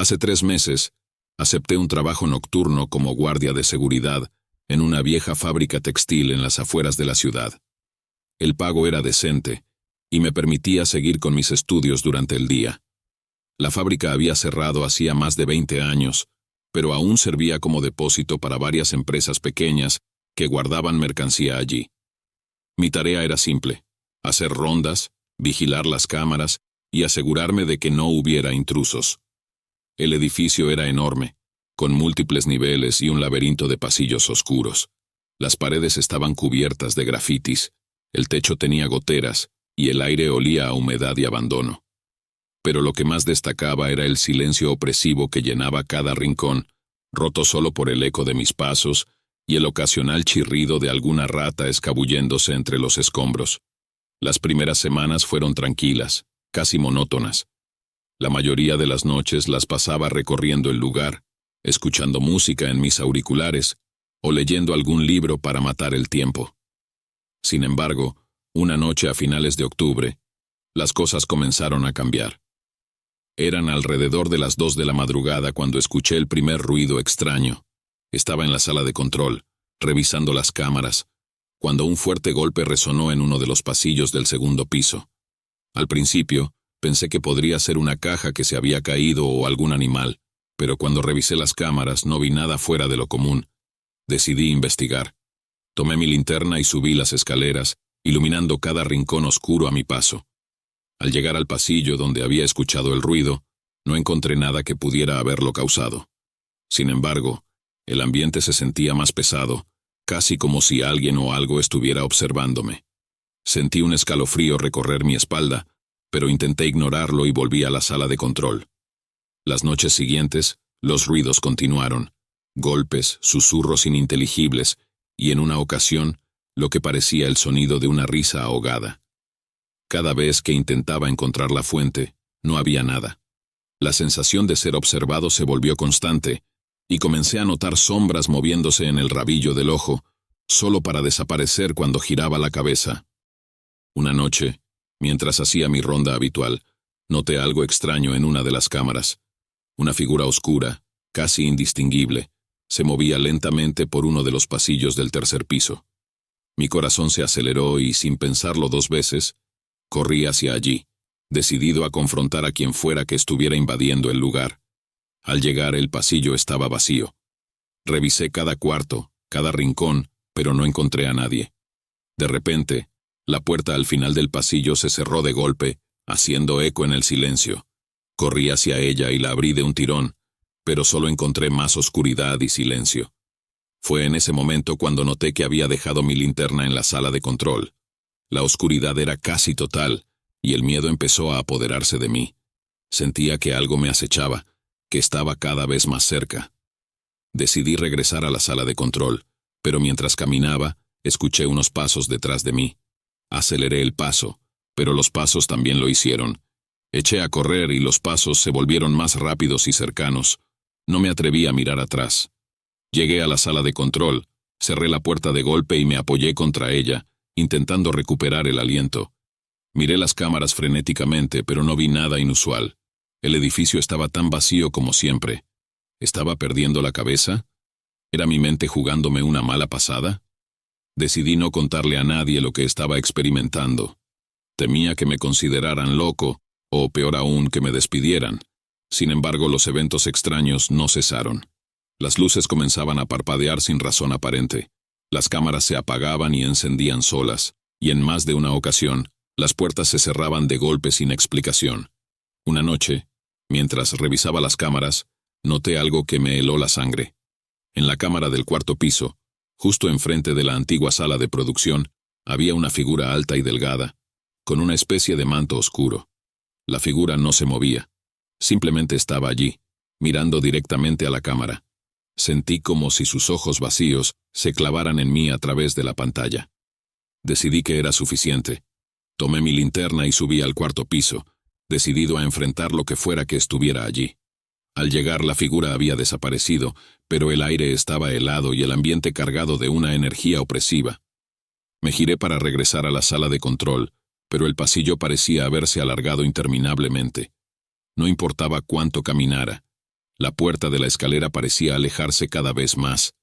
Hace 3 meses, acepté un trabajo nocturno como guardia de seguridad en una vieja fábrica textil en las afueras de la ciudad. El pago era decente y me permitía seguir con mis estudios durante el día. La fábrica había cerrado hacía más de 20 años, pero aún servía como depósito para varias empresas pequeñas que guardaban mercancía allí. Mi tarea era simple: hacer rondas, vigilar las cámaras y asegurarme de que no hubiera intrusos. El edificio era enorme, con múltiples niveles y un laberinto de pasillos oscuros. Las paredes estaban cubiertas de grafitis, el techo tenía goteras y el aire olía a humedad y abandono. Pero lo que más destacaba era el silencio opresivo que llenaba cada rincón, roto solo por el eco de mis pasos y el ocasional chirrido de alguna rata escabulléndose entre los escombros. Las primeras semanas fueron tranquilas, casi monótonas. La mayoría de las noches las pasaba recorriendo el lugar, escuchando música en mis auriculares o leyendo algún libro para matar el tiempo. Sin embargo, una noche a finales de octubre, las cosas comenzaron a cambiar. Eran alrededor de las 2 de la madrugada cuando escuché el primer ruido extraño. Estaba en la sala de control, revisando las cámaras, cuando un fuerte golpe resonó en uno de los pasillos del segundo piso. Al principio, pensé que podría ser una caja que se había caído o algún animal, pero cuando revisé las cámaras no vi nada fuera de lo común. Decidí investigar. Tomé mi linterna y subí las escaleras, iluminando cada rincón oscuro a mi paso. Al llegar al pasillo donde había escuchado el ruido, no encontré nada que pudiera haberlo causado. Sin embargo, el ambiente se sentía más pesado, casi como si alguien o algo estuviera observándome. Sentí un escalofrío recorrer mi espalda, pero intenté ignorarlo y volví a la sala de control. Las noches siguientes, los ruidos continuaron. Golpes, susurros ininteligibles, y en una ocasión, lo que parecía el sonido de una risa ahogada. Cada vez que intentaba encontrar la fuente, no había nada. La sensación de ser observado se volvió constante, y comencé a notar sombras moviéndose en el rabillo del ojo, solo para desaparecer cuando giraba la cabeza. Una noche, mientras hacía mi ronda habitual, noté algo extraño en una de las cámaras. Una figura oscura, casi indistinguible, se movía lentamente por uno de los pasillos del tercer piso. Mi corazón se aceleró y, sin pensarlo 2 veces, corrí hacia allí, decidido a confrontar a quien fuera que estuviera invadiendo el lugar. Al llegar, el pasillo estaba vacío. Revisé cada cuarto, cada rincón, pero no encontré a nadie. De repente, la puerta al final del pasillo se cerró de golpe, haciendo eco en el silencio. Corrí hacia ella y la abrí de un tirón, pero solo encontré más oscuridad y silencio. Fue en ese momento cuando noté que había dejado mi linterna en la sala de control. La oscuridad era casi total, y el miedo empezó a apoderarse de mí. Sentía que algo me acechaba, que estaba cada vez más cerca. Decidí regresar a la sala de control, pero mientras caminaba, escuché unos pasos detrás de mí. Aceleré el paso, pero los pasos también lo hicieron. Eché a correr y los pasos se volvieron más rápidos y cercanos. No me atreví a mirar atrás. Llegué a la sala de control, cerré la puerta de golpe y me apoyé contra ella, intentando recuperar el aliento. Miré las cámaras frenéticamente, pero no vi nada inusual. El edificio estaba tan vacío como siempre. ¿Estaba perdiendo la cabeza? ¿Era mi mente jugándome una mala pasada? Decidí no contarle a nadie lo que estaba experimentando. Temía que me consideraran loco, o peor aún, que me despidieran. Sin embargo, los eventos extraños no cesaron. Las luces comenzaban a parpadear sin razón aparente. Las cámaras se apagaban y encendían solas, y en más de una ocasión, las puertas se cerraban de golpe sin explicación. Una noche, mientras revisaba las cámaras, noté algo que me heló la sangre. En la cámara del cuarto piso, justo enfrente de la antigua sala de producción, había una figura alta y delgada, con una especie de manto oscuro. La figura no se movía, simplemente estaba allí, mirando directamente a la cámara. Sentí como si sus ojos vacíos se clavaran en mí a través de la pantalla. Decidí que era suficiente. Tomé mi linterna y subí al cuarto piso, decidido a enfrentar lo que fuera que estuviera allí. Al llegar, la figura había desaparecido, pero el aire estaba helado y el ambiente cargado de una energía opresiva. Me giré para regresar a la sala de control, pero el pasillo parecía haberse alargado interminablemente. No importaba cuánto caminara, La puerta de la escalera parecía alejarse cada vez más.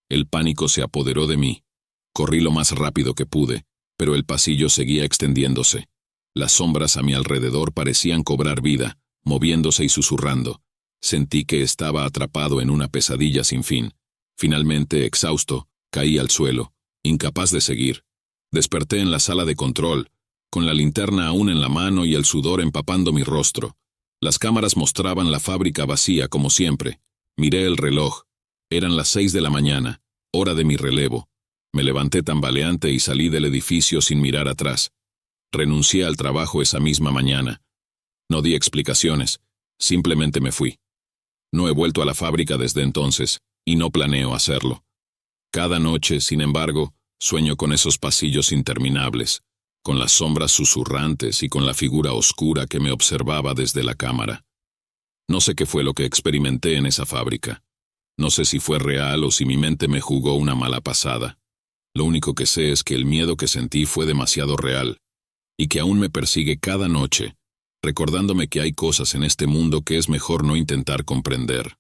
El pánico se apoderó de mí. Corrí lo más rápido que pude, pero el pasillo seguía extendiéndose. Las sombras a mi alrededor parecían cobrar vida, moviéndose y susurrando. Sentí que estaba atrapado en una pesadilla sin fin. Finalmente, exhausto, caí al suelo, incapaz de seguir. Desperté en la sala de control, con la linterna aún en la mano y el sudor empapando mi rostro. Las cámaras mostraban la fábrica vacía como siempre. Miré el reloj. Eran las 6 de la mañana, hora de mi relevo. Me levanté tambaleante y salí del edificio sin mirar atrás. Renuncié al trabajo esa misma mañana. No di explicaciones, simplemente me fui. No he vuelto a la fábrica desde entonces, y no planeo hacerlo. Cada noche, sin embargo, sueño con esos pasillos interminables, con las sombras susurrantes y con la figura oscura que me observaba desde la cámara. No sé qué fue lo que experimenté en esa fábrica. No sé si fue real o si mi mente me jugó una mala pasada. Lo único que sé es que el miedo que sentí fue demasiado real, y que aún me persigue cada noche, recordándome que hay cosas en este mundo que es mejor no intentar comprender.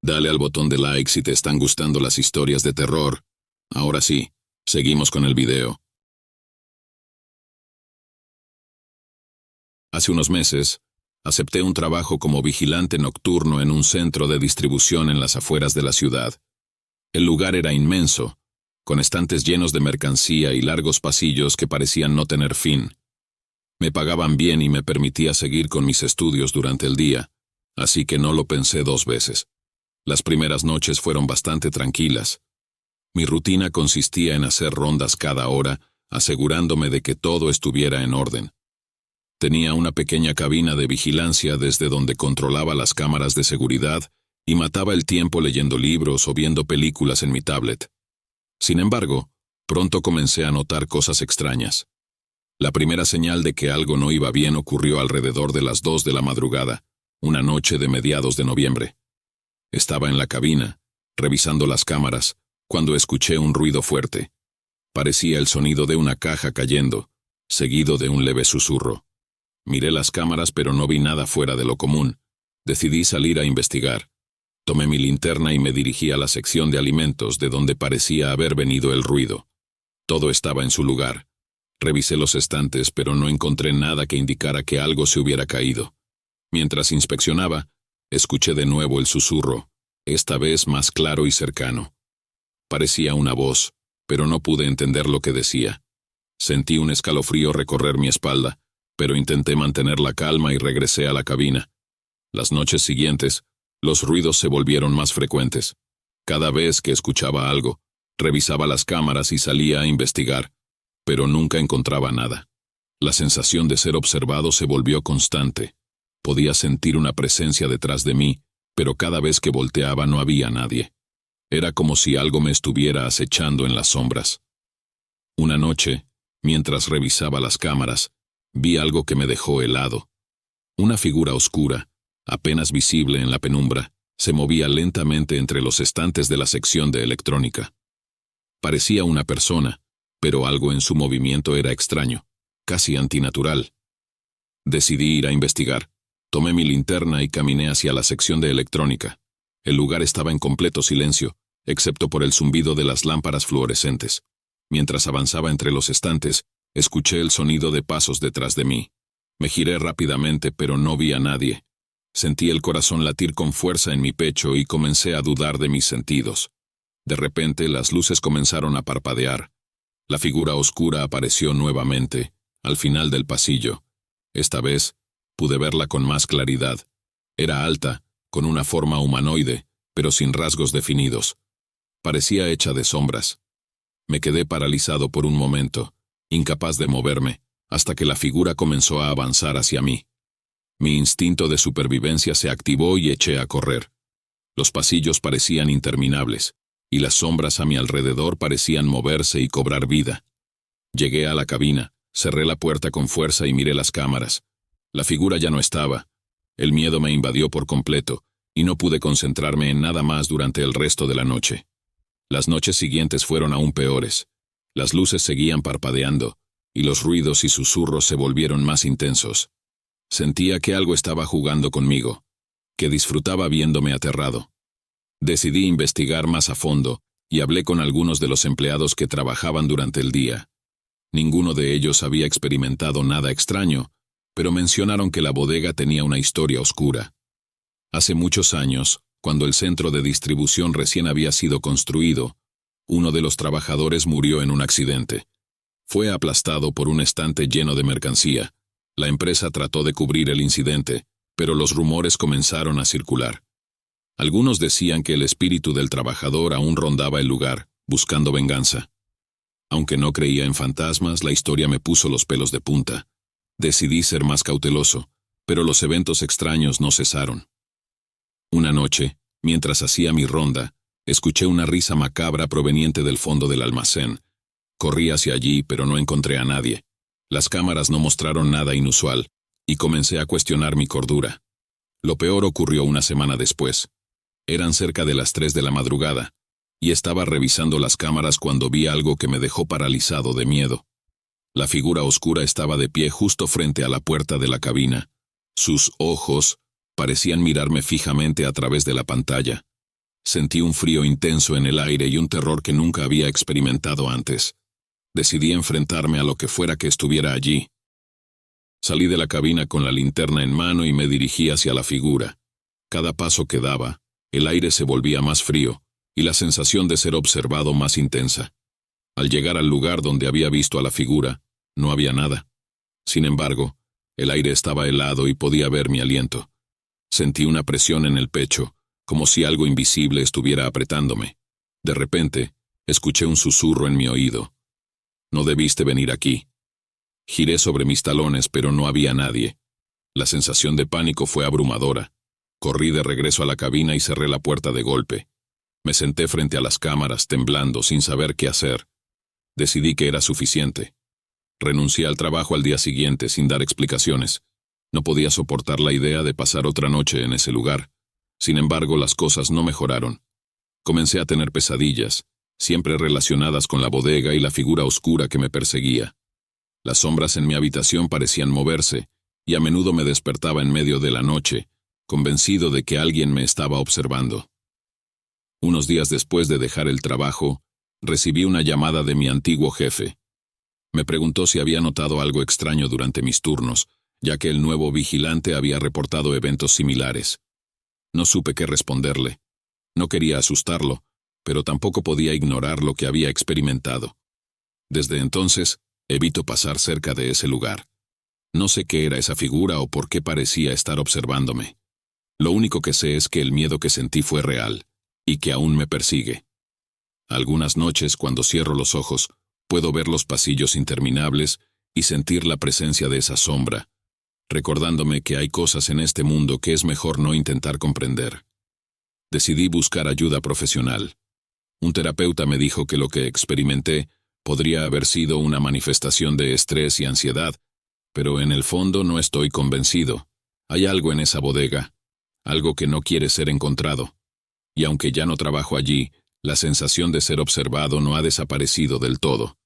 Dale al botón de like si te están gustando las historias de terror. Ahora sí, seguimos con el video. Hace unos meses, acepté un trabajo como vigilante nocturno en un centro de distribución en las afueras de la ciudad. El lugar era inmenso, con estantes llenos de mercancía y largos pasillos que parecían no tener fin. Me pagaban bien y me permitía seguir con mis estudios durante el día, así que no lo pensé 2 veces. Las primeras noches fueron bastante tranquilas. Mi rutina consistía en hacer rondas cada hora, asegurándome de que todo estuviera en orden. Tenía una pequeña cabina de vigilancia desde donde controlaba las cámaras de seguridad y mataba el tiempo leyendo libros o viendo películas en mi tablet. Sin embargo, pronto comencé a notar cosas extrañas. La primera señal de que algo no iba bien ocurrió alrededor de las 2 de la madrugada, una noche de mediados de noviembre. Estaba en la cabina, revisando las cámaras, cuando escuché un ruido fuerte. Parecía el sonido de una caja cayendo, seguido de un leve susurro. Miré las cámaras pero no vi nada fuera de lo común. Decidí salir a investigar. Tomé mi linterna y me dirigí a la sección de alimentos de donde parecía haber venido el ruido. Todo estaba en su lugar. Revisé los estantes pero no encontré nada que indicara que algo se hubiera caído. Mientras inspeccionaba, escuché de nuevo el susurro, esta vez más claro y cercano. Parecía una voz, pero no pude entender lo que decía. Sentí un escalofrío recorrer mi espalda, pero intenté mantener la calma y regresé a la cabina. Las noches siguientes, los ruidos se volvieron más frecuentes. Cada vez que escuchaba algo, revisaba las cámaras y salía a investigar, pero nunca encontraba nada. La sensación de ser observado se volvió constante. Podía sentir una presencia detrás de mí, pero cada vez que volteaba no había nadie. Era como si algo me estuviera acechando en las sombras. Una noche, mientras revisaba las cámaras, vi algo que me dejó helado. Una figura oscura, apenas visible en la penumbra, se movía lentamente entre los estantes de la sección de electrónica. Parecía una persona, pero algo en su movimiento era extraño, casi antinatural. Decidí ir a investigar. Tomé mi linterna y caminé hacia la sección de electrónica. El lugar estaba en completo silencio, excepto por el zumbido de las lámparas fluorescentes. Mientras avanzaba entre los estantes, escuché el sonido de pasos detrás de mí. Me giré rápidamente, pero no vi a nadie. Sentí el corazón latir con fuerza en mi pecho y comencé a dudar de mis sentidos. De repente, las luces comenzaron a parpadear. La figura oscura apareció nuevamente, al final del pasillo. Esta vez, pude verla con más claridad. Era alta, con una forma humanoide, pero sin rasgos definidos. Parecía hecha de sombras. Me quedé paralizado por un momento, incapaz de moverme, hasta que la figura comenzó a avanzar hacia mí. Mi instinto de supervivencia se activó y eché a correr. Los pasillos parecían interminables, y las sombras a mi alrededor parecían moverse y cobrar vida. Llegué a la cabina, cerré la puerta con fuerza y miré las cámaras. La figura ya no estaba. El miedo me invadió por completo, y no pude concentrarme en nada más durante el resto de la noche. Las noches siguientes fueron aún peores. Las luces seguían parpadeando, y los ruidos y susurros se volvieron más intensos. Sentía que algo estaba jugando conmigo. que disfrutaba viéndome aterrado. Decidí investigar más a fondo y hablé con algunos de los empleados que trabajaban durante el día. Ninguno de ellos había experimentado nada extraño, pero mencionaron que la bodega tenía una historia oscura. Hace muchos años, cuando el centro de distribución recién había sido construido, uno de los trabajadores murió en un accidente. Fue aplastado por un estante lleno de mercancía. La empresa trató de cubrir el incidente, pero los rumores comenzaron a circular. Algunos decían que el espíritu del trabajador aún rondaba el lugar, buscando venganza. Aunque no creía en fantasmas, la historia me puso los pelos de punta. Decidí ser más cauteloso, pero los eventos extraños no cesaron. Una noche, mientras hacía mi ronda, escuché una risa macabra proveniente del fondo del almacén. Corrí hacia allí, pero no encontré a nadie. Las cámaras no mostraron nada inusual, y comencé a cuestionar mi cordura. Lo peor ocurrió una semana después. Eran cerca de las 3 de la madrugada, y estaba revisando las cámaras cuando vi algo que me dejó paralizado de miedo. La figura oscura estaba de pie justo frente a la puerta de la cabina. Sus ojos parecían mirarme fijamente a través de la pantalla. Sentí un frío intenso en el aire y un terror que nunca había experimentado antes. Decidí enfrentarme a lo que fuera que estuviera allí. Salí de la cabina con la linterna en mano y me dirigí hacia la figura. Cada paso que daba, el aire se volvía más frío, y la sensación de ser observado más intensa. Al llegar al lugar donde había visto a la figura, no había nada. Sin embargo, el aire estaba helado y podía ver mi aliento. Sentí una presión en el pecho, como si algo invisible estuviera apretándome. De repente, escuché un susurro en mi oído. «No debiste venir aquí». Giré sobre mis talones, pero no había nadie. La sensación de pánico fue abrumadora. Corrí de regreso a la cabina y cerré la puerta de golpe. Me senté frente a las cámaras, temblando, sin saber qué hacer. Decidí que era suficiente. Renuncié al trabajo al día siguiente, sin dar explicaciones. No podía soportar la idea de pasar otra noche en ese lugar. Sin embargo, las cosas no mejoraron. Comencé a tener pesadillas, siempre relacionadas con la bodega y la figura oscura que me perseguía. Las sombras en mi habitación parecían moverse, y a menudo me despertaba en medio de la noche, convencido de que alguien me estaba observando. Unos días después de dejar el trabajo, recibí una llamada de mi antiguo jefe. Me preguntó si había notado algo extraño durante mis turnos, ya que el nuevo vigilante había reportado eventos similares. No supe qué responderle. No quería asustarlo, pero tampoco podía ignorar lo que había experimentado. Desde entonces, evito pasar cerca de ese lugar. No sé qué era esa figura o por qué parecía estar observándome. Lo único que sé es que el miedo que sentí fue real, y que aún me persigue. Algunas noches, cuando cierro los ojos, puedo ver los pasillos interminables y sentir la presencia de esa sombra, recordándome que hay cosas en este mundo que es mejor no intentar comprender. Decidí buscar ayuda profesional. Un terapeuta me dijo que lo que experimenté podría haber sido una manifestación de estrés y ansiedad, pero en el fondo no estoy convencido. Hay algo en esa bodega, algo que no quiere ser encontrado. Y aunque ya no trabajo allí, la sensación de ser observado no ha desaparecido del todo.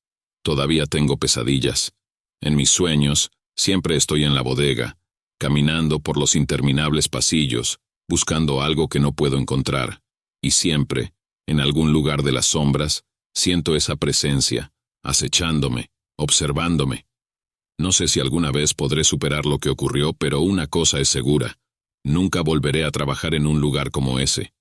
Todavía tengo pesadillas. En mis sueños, siempre estoy en la bodega, caminando por los interminables pasillos, buscando algo que no puedo encontrar. Y siempre, en algún lugar de las sombras, siento esa presencia, acechándome, observándome. No sé si alguna vez podré superar lo que ocurrió, pero una cosa es segura. Nunca volveré a trabajar en un lugar como ese.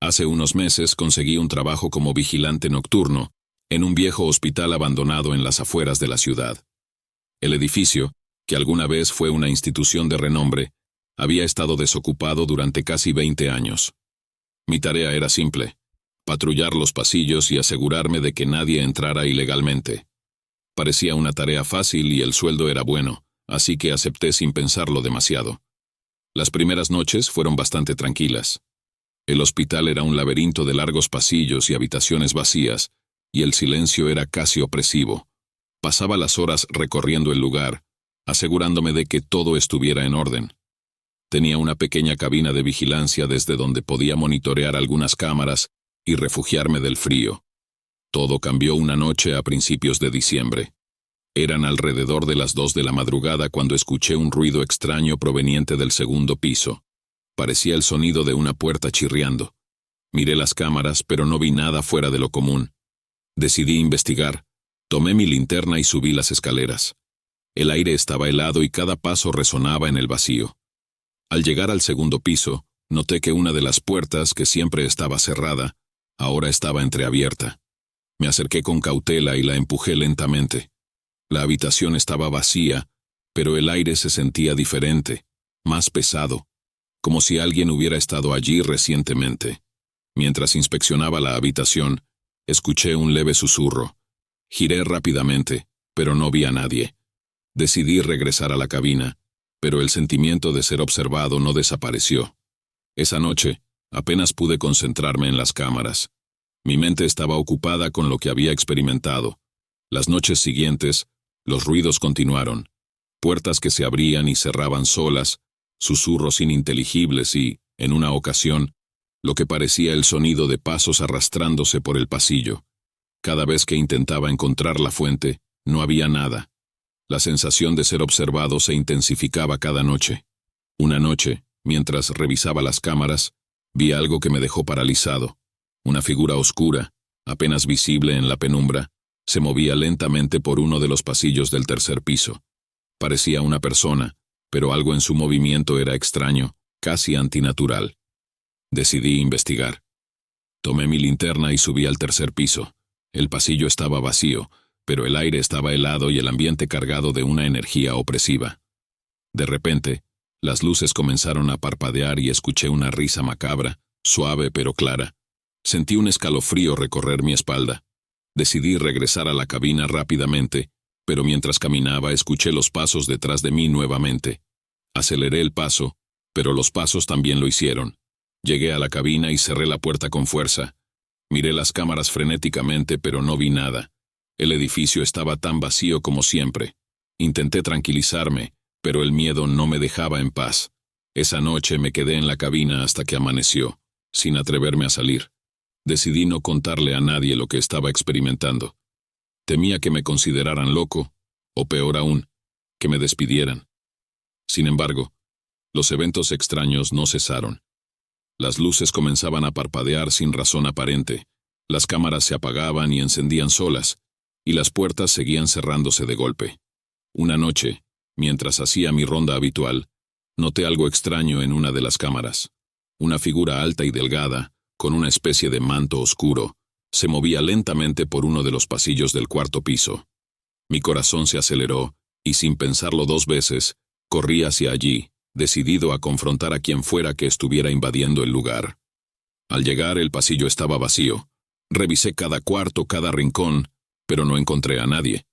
Hace unos meses conseguí un trabajo como vigilante nocturno en un viejo hospital abandonado en las afueras de la ciudad. El edificio, que alguna vez fue una institución de renombre, había estado desocupado durante casi 20 años. Mi tarea era simple: patrullar los pasillos y asegurarme de que nadie entrara ilegalmente. Parecía una tarea fácil y el sueldo era bueno, así que acepté sin pensarlo demasiado. Las primeras noches fueron bastante tranquilas. El hospital era un laberinto de largos pasillos y habitaciones vacías, y el silencio era casi opresivo. Pasaba las horas recorriendo el lugar, asegurándome de que todo estuviera en orden. Tenía una pequeña cabina de vigilancia desde donde podía monitorear algunas cámaras y refugiarme del frío. Todo cambió una noche a principios de diciembre. Eran alrededor de las 2 de la madrugada cuando escuché un ruido extraño proveniente del segundo piso. Parecía el sonido de una puerta chirriando. Miré las cámaras, pero no vi nada fuera de lo común. Decidí investigar. Tomé mi linterna y subí las escaleras. El aire estaba helado y cada paso resonaba en el vacío. Al llegar al segundo piso, noté que una de las puertas, que siempre estaba cerrada, ahora estaba entreabierta. Me acerqué con cautela y la empujé lentamente. La habitación estaba vacía, pero el aire se sentía diferente, más pesado, como si alguien hubiera estado allí recientemente. Mientras inspeccionaba la habitación, escuché un leve susurro. Giré rápidamente, pero no vi a nadie. Decidí regresar a la cabina, pero el sentimiento de ser observado no desapareció. Esa noche, apenas pude concentrarme en las cámaras. Mi mente estaba ocupada con lo que había experimentado. Las noches siguientes, los ruidos continuaron. Puertas que se abrían y cerraban solas, susurros ininteligibles y, en una ocasión, lo que parecía el sonido de pasos arrastrándose por el pasillo. Cada vez que intentaba encontrar la fuente, no había nada. La sensación de ser observado se intensificaba cada noche. Una noche, mientras revisaba las cámaras, vi algo que me dejó paralizado. Una figura oscura, apenas visible en la penumbra, se movía lentamente por uno de los pasillos del tercer piso. Parecía una persona, pero algo en su movimiento era extraño, casi antinatural. Decidí investigar. Tomé mi linterna y subí al tercer piso. El pasillo estaba vacío, pero el aire estaba helado y el ambiente cargado de una energía opresiva. De repente, las luces comenzaron a parpadear y escuché una risa macabra, suave pero clara. Sentí un escalofrío recorrer mi espalda. Decidí regresar a la cabina rápidamente, pero mientras caminaba escuché los pasos detrás de mí nuevamente. Aceleré el paso, pero los pasos también lo hicieron. Llegué a la cabina y cerré la puerta con fuerza. Miré las cámaras frenéticamente, pero no vi nada. El edificio estaba tan vacío como siempre. Intenté tranquilizarme, pero el miedo no me dejaba en paz. Esa noche me quedé en la cabina hasta que amaneció, sin atreverme a salir. Decidí no contarle a nadie lo que estaba experimentando. Temía que me consideraran loco, o peor aún, que me despidieran. Sin embargo, los eventos extraños no cesaron. Las luces comenzaban a parpadear sin razón aparente, las cámaras se apagaban y encendían solas, y las puertas seguían cerrándose de golpe. Una noche, mientras hacía mi ronda habitual, noté algo extraño en una de las cámaras. Una figura alta y delgada, con una especie de manto oscuro, se movía lentamente por uno de los pasillos del cuarto piso. Mi corazón se aceleró, y sin pensarlo 2 veces, corrí hacia allí, decidido a confrontar a quien fuera que estuviera invadiendo el lugar. Al llegar, el pasillo estaba vacío. Revisé cada cuarto, cada rincón, pero no encontré a nadie.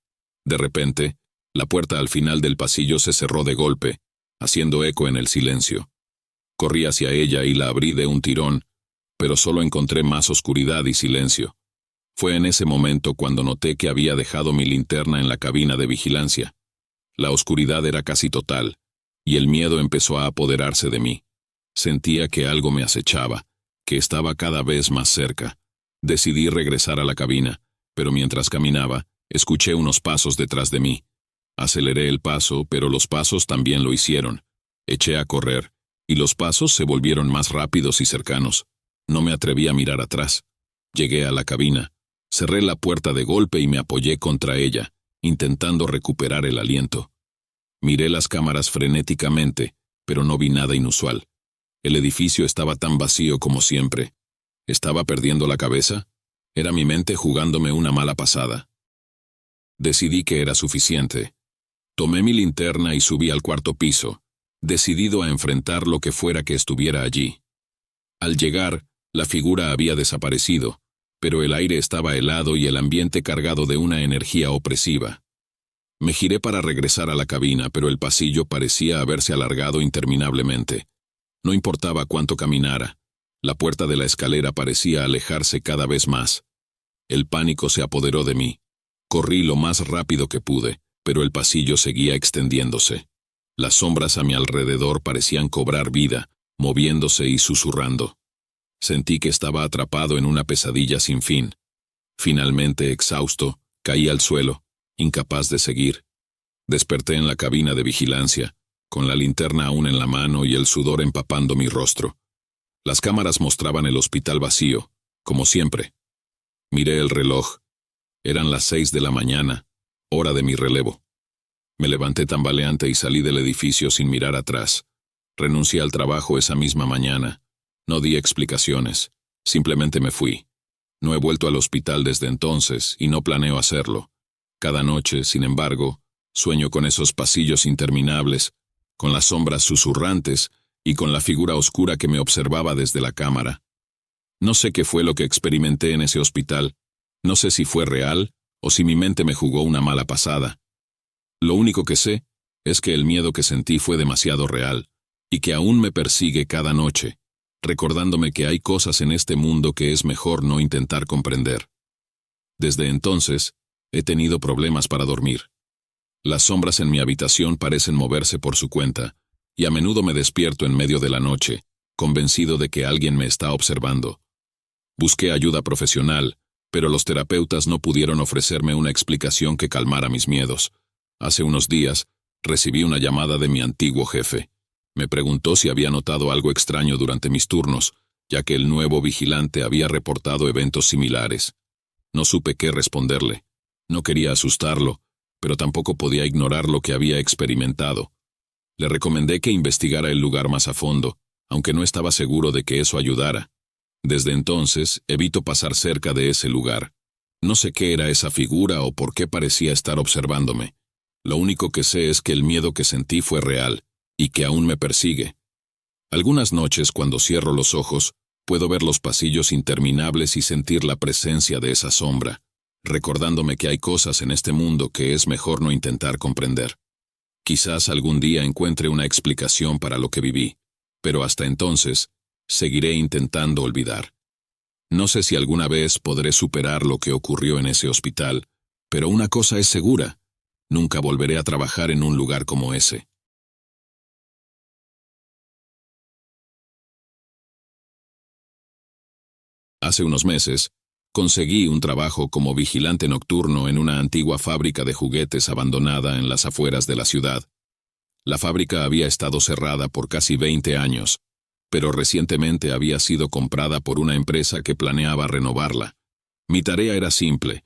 De repente, la puerta al final del pasillo se cerró de golpe, haciendo eco en el silencio. Corrí hacia ella y la abrí de un tirón, pero solo encontré más oscuridad y silencio. Fue en ese momento cuando noté que había dejado mi linterna en la cabina de vigilancia. La oscuridad era casi total, y el miedo empezó a apoderarse de mí. Sentía que algo me acechaba, que estaba cada vez más cerca. Decidí regresar a la cabina, pero mientras caminaba, escuché unos pasos detrás de mí. Aceleré el paso, pero los pasos también lo hicieron. Eché a correr, y los pasos se volvieron más rápidos y cercanos. No me atreví a mirar atrás. Llegué a la cabina, cerré la puerta de golpe y me apoyé contra ella, intentando recuperar el aliento. Miré las cámaras frenéticamente, pero no vi nada inusual. El edificio estaba tan vacío como siempre. ¿Estaba perdiendo la cabeza? Era mi mente jugándome una mala pasada. Decidí que era suficiente. Tomé mi linterna y subí al cuarto piso, decidido a enfrentar lo que fuera que estuviera allí. Al llegar, la figura había desaparecido, pero el aire estaba helado y el ambiente cargado de una energía opresiva. Me giré para regresar a la cabina, pero el pasillo parecía haberse alargado interminablemente. No importaba cuánto caminara, la puerta de la escalera parecía alejarse cada vez más. El pánico se apoderó de mí. Corrí lo más rápido que pude, pero el pasillo seguía extendiéndose. Las sombras a mi alrededor parecían cobrar vida, moviéndose y susurrando. Sentí que estaba atrapado en una pesadilla sin fin. Finalmente, exhausto, caí al suelo, incapaz de seguir. Desperté en la cabina de vigilancia, con la linterna aún en la mano y el sudor empapando mi rostro. Las cámaras mostraban el hospital vacío, como siempre. Miré el reloj. Eran las 6 de la mañana, hora de mi relevo. Me levanté tambaleante y salí del edificio sin mirar atrás. Renuncié al trabajo esa misma mañana. No di explicaciones. Simplemente me fui. No he vuelto al hospital desde entonces y no planeo hacerlo. Cada noche, sin embargo, sueño con esos pasillos interminables, con las sombras susurrantes y con la figura oscura que me observaba desde la cámara. No sé qué fue lo que experimenté en ese hospital. No sé si fue real o si mi mente me jugó una mala pasada. Lo único que sé es que el miedo que sentí fue demasiado real y que aún me persigue cada noche, recordándome que hay cosas en este mundo que es mejor no intentar comprender. Desde entonces, he tenido problemas para dormir. Las sombras en mi habitación parecen moverse por su cuenta, y a menudo me despierto en medio de la noche, convencido de que alguien me está observando. Busqué ayuda profesional, pero los terapeutas no pudieron ofrecerme una explicación que calmara mis miedos. Hace unos días, recibí una llamada de mi antiguo jefe. Me preguntó si había notado algo extraño durante mis turnos, ya que el nuevo vigilante había reportado eventos similares. No supe qué responderle. No quería asustarlo, pero tampoco podía ignorar lo que había experimentado. Le recomendé que investigara el lugar más a fondo, aunque no estaba seguro de que eso ayudara. Desde entonces, evito pasar cerca de ese lugar. No sé qué era esa figura o por qué parecía estar observándome. Lo único que sé es que el miedo que sentí fue real, y que aún me persigue. Algunas noches, cuando cierro los ojos, puedo ver los pasillos interminables y sentir la presencia de esa sombra, recordándome que hay cosas en este mundo que es mejor no intentar comprender. Quizás algún día encuentre una explicación para lo que viví, pero hasta entonces, seguiré intentando olvidar. No sé si alguna vez podré superar lo que ocurrió en ese hospital, pero una cosa es segura: nunca volveré a trabajar en un lugar como ese. Hace unos meses, conseguí un trabajo como vigilante nocturno en una antigua fábrica de juguetes abandonada en las afueras de la ciudad. La fábrica había estado cerrada por casi 20 años, pero recientemente había sido comprada por una empresa que planeaba renovarla. Mi tarea era simple: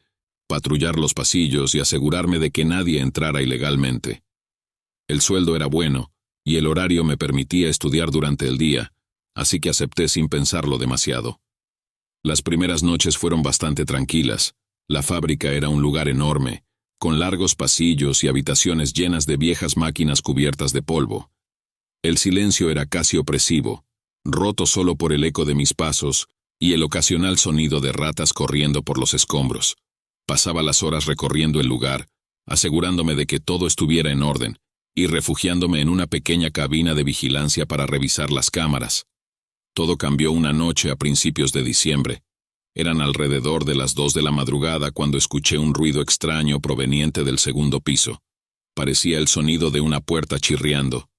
patrullar los pasillos y asegurarme de que nadie entrara ilegalmente. El sueldo era bueno, y el horario me permitía estudiar durante el día, así que acepté sin pensarlo demasiado. Las primeras noches fueron bastante tranquilas. La fábrica era un lugar enorme, con largos pasillos y habitaciones llenas de viejas máquinas cubiertas de polvo. El silencio era casi opresivo, roto solo por el eco de mis pasos y el ocasional sonido de ratas corriendo por los escombros. Pasaba las horas recorriendo el lugar, asegurándome de que todo estuviera en orden, y refugiándome en una pequeña cabina de vigilancia para revisar las cámaras. Todo cambió una noche a principios de diciembre. Eran alrededor de las 2 de la madrugada cuando escuché un ruido extraño proveniente del segundo piso. Parecía el sonido de una puerta chirriando.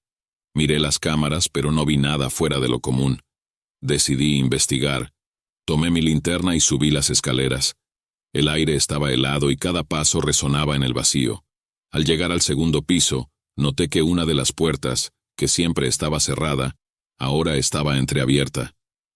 Miré las cámaras, pero no vi nada fuera de lo común. Decidí investigar. Tomé mi linterna y subí las escaleras. El aire estaba helado y cada paso resonaba en el vacío. Al llegar al segundo piso, noté que una de las puertas, que siempre estaba cerrada, ahora estaba entreabierta.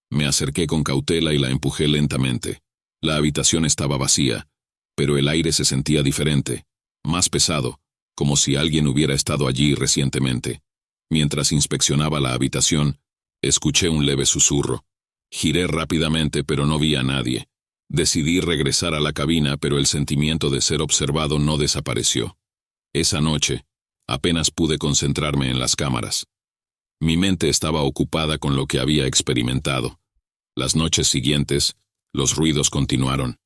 Me acerqué con cautela y la empujé lentamente. La habitación estaba vacía, pero el aire se sentía diferente, más pesado, como si alguien hubiera estado allí recientemente. Mientras inspeccionaba la habitación, escuché un leve susurro. Giré rápidamente, pero no vi a nadie. Decidí regresar a la cabina, pero el sentimiento de ser observado no desapareció. Esa noche, apenas pude concentrarme en las cámaras. Mi mente estaba ocupada con lo que había experimentado. Las noches siguientes, los ruidos continuaron.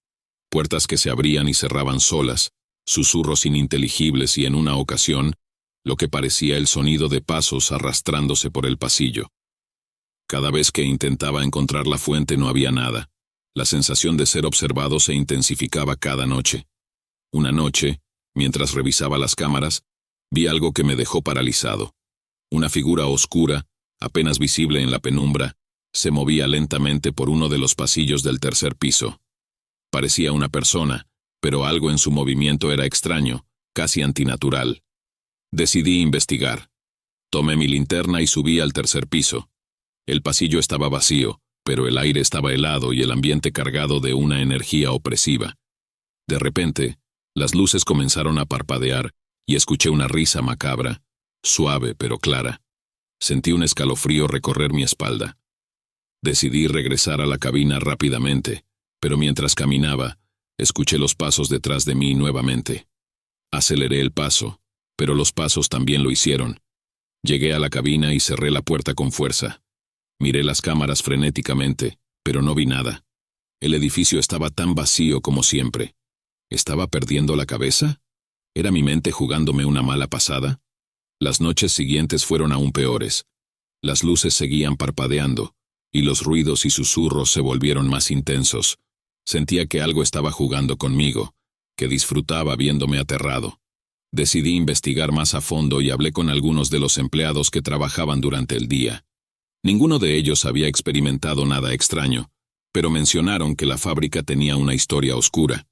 Puertas que se abrían y cerraban solas, susurros ininteligibles y en una ocasión, lo que parecía el sonido de pasos arrastrándose por el pasillo. Cada vez que intentaba encontrar la fuente no había nada. La sensación de ser observado se intensificaba cada noche. Una noche, mientras revisaba las cámaras, vi algo que me dejó paralizado. Una figura oscura, apenas visible en la penumbra, se movía lentamente por uno de los pasillos del tercer piso. Parecía una persona, pero algo en su movimiento era extraño, casi antinatural. Decidí investigar. Tomé mi linterna y subí al tercer piso. El pasillo estaba vacío, pero el aire estaba helado y el ambiente cargado de una energía opresiva. De repente, las luces comenzaron a parpadear y escuché una risa macabra, suave pero clara. Sentí un escalofrío recorrer mi espalda. Decidí regresar a la cabina rápidamente, pero mientras caminaba, escuché los pasos detrás de mí nuevamente. Aceleré el paso, pero los pasos también lo hicieron. Llegué a la cabina y cerré la puerta con fuerza. Miré las cámaras frenéticamente, pero no vi nada. El edificio estaba tan vacío como siempre. ¿Estaba perdiendo la cabeza? ¿Era mi mente jugándome una mala pasada? Las noches siguientes fueron aún peores. Las luces seguían parpadeando, y los ruidos y susurros se volvieron más intensos. Sentía que algo estaba jugando conmigo, que disfrutaba viéndome aterrado. Decidí investigar más a fondo y hablé con algunos de los empleados que trabajaban durante el día. Ninguno de ellos había experimentado nada extraño, pero mencionaron que la fábrica tenía una historia oscura.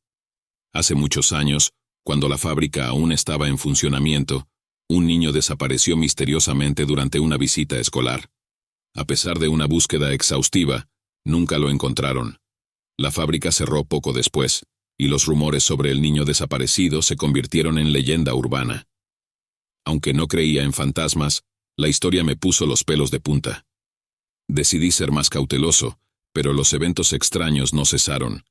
Hace muchos años, cuando la fábrica aún estaba en funcionamiento, un niño desapareció misteriosamente durante una visita escolar. A pesar de una búsqueda exhaustiva, nunca lo encontraron. La fábrica cerró poco después, y los rumores sobre el niño desaparecido se convirtieron en leyenda urbana. Aunque no creía en fantasmas, la historia me puso los pelos de punta. Decidí ser más cauteloso, pero los eventos extraños no cesaron.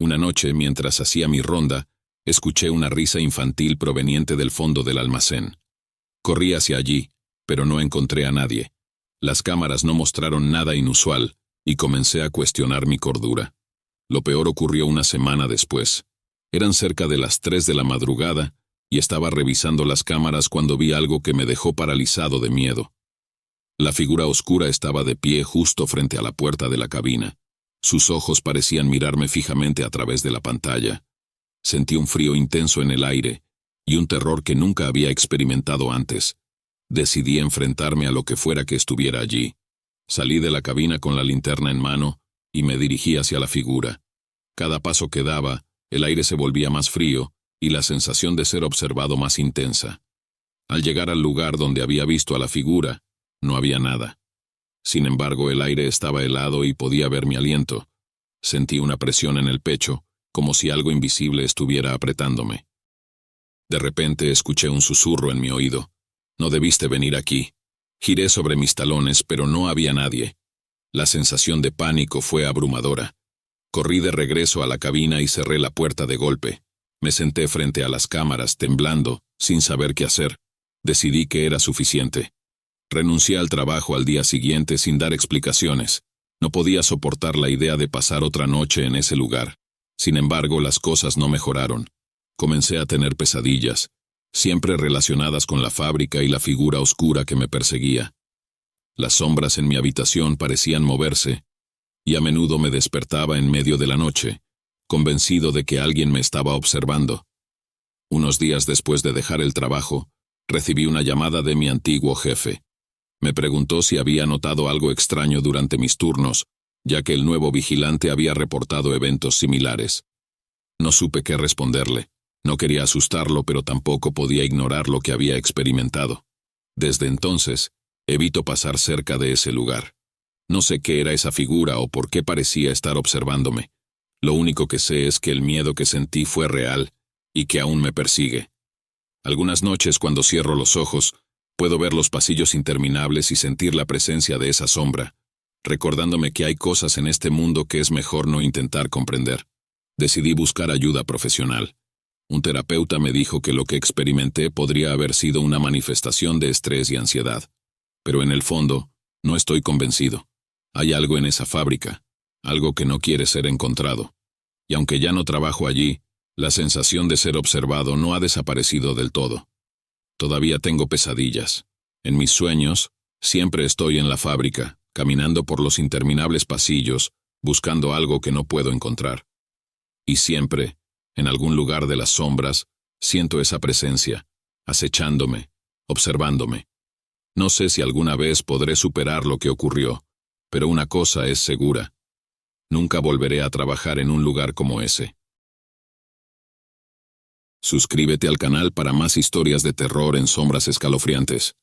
Una noche, mientras hacía mi ronda, escuché una risa infantil proveniente del fondo del almacén. Corrí hacia allí, pero no encontré a nadie. Las cámaras no mostraron nada inusual, y comencé a cuestionar mi cordura. Lo peor ocurrió una semana después. Eran cerca de las 3 de la madrugada, y estaba revisando las cámaras cuando vi algo que me dejó paralizado de miedo. La figura oscura estaba de pie justo frente a la puerta de la cabina. Sus ojos parecían mirarme fijamente a través de la pantalla. Sentí un frío intenso en el aire, y un terror que nunca había experimentado antes. Decidí enfrentarme a lo que fuera que estuviera allí. Salí de la cabina con la linterna en mano, y me dirigí hacia la figura. Cada paso que daba, el aire se volvía más frío, y la sensación de ser observado más intensa. Al llegar al lugar donde había visto a la figura, no había nada. Sin embargo, el aire estaba helado y podía ver mi aliento. Sentí una presión en el pecho, como si algo invisible estuviera apretándome. De repente escuché un susurro en mi oído. «No debiste venir aquí». Giré sobre mis talones, pero no había nadie. La sensación de pánico fue abrumadora. Corrí de regreso a la cabina y cerré la puerta de golpe. Me senté frente a las cámaras, temblando, sin saber qué hacer. Decidí que era suficiente. Renuncié al trabajo al día siguiente sin dar explicaciones. No podía soportar la idea de pasar otra noche en ese lugar. Sin embargo, las cosas no mejoraron. Comencé a tener pesadillas, siempre relacionadas con la fábrica y la figura oscura que me perseguía. Las sombras en mi habitación parecían moverse, y a menudo me despertaba en medio de la noche, convencido de que alguien me estaba observando. Unos días después de dejar el trabajo, recibí una llamada de mi antiguo jefe. Me preguntó si había notado algo extraño durante mis turnos, ya que el nuevo vigilante había reportado eventos similares. No supe qué responderle. No quería asustarlo, pero tampoco podía ignorar lo que había experimentado. Desde entonces, evito pasar cerca de ese lugar. No sé qué era esa figura o por qué parecía estar observándome. Lo único que sé es que el miedo que sentí fue real y que aún me persigue. Algunas noches, cuando cierro los ojos, puedo ver los pasillos interminables y sentir la presencia de esa sombra, recordándome que hay cosas en este mundo que es mejor no intentar comprender. Decidí buscar ayuda profesional. Un terapeuta me dijo que lo que experimenté podría haber sido una manifestación de estrés y ansiedad. Pero en el fondo, no estoy convencido. Hay algo en esa fábrica, algo que no quiere ser encontrado. Y aunque ya no trabajo allí, la sensación de ser observado no ha desaparecido del todo. Todavía tengo pesadillas. En mis sueños, siempre estoy en la fábrica, caminando por los interminables pasillos, buscando algo que no puedo encontrar. Y siempre, en algún lugar de las sombras, siento esa presencia, acechándome, observándome. No sé si alguna vez podré superar lo que ocurrió, pero una cosa es segura. Nunca volveré a trabajar en un lugar como ese. Suscríbete al canal para más historias de terror en sombras escalofriantes.